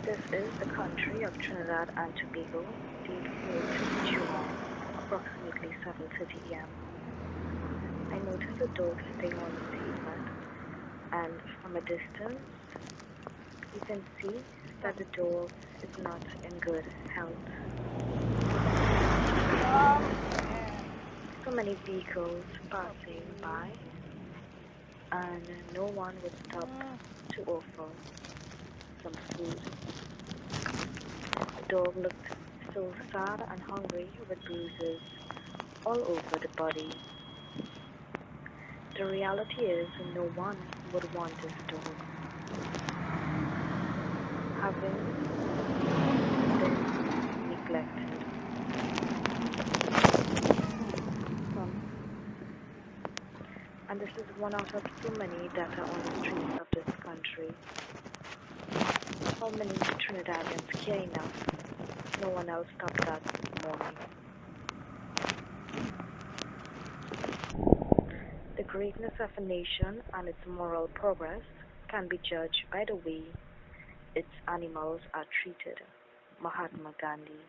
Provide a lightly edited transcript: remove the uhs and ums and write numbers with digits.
This is the country of Trinidad and Tobago, date 4th July, approximately 7:30 a.m. I noticed a dog sitting on the pavement, and from a distance, you can see that the dog is not in good health. So many vehicles passing by, and no one would stop to offer some food. The dog looked so sad and hungry with bruises all over the body. The reality is no one would want this dog having been neglected. And this is one out of so many that are on the streets of this country. How many Trinidadians care enough? No one else stopped that morning. The greatness of a nation and its moral progress can be judged by the way its animals are treated. Mahatma Gandhi.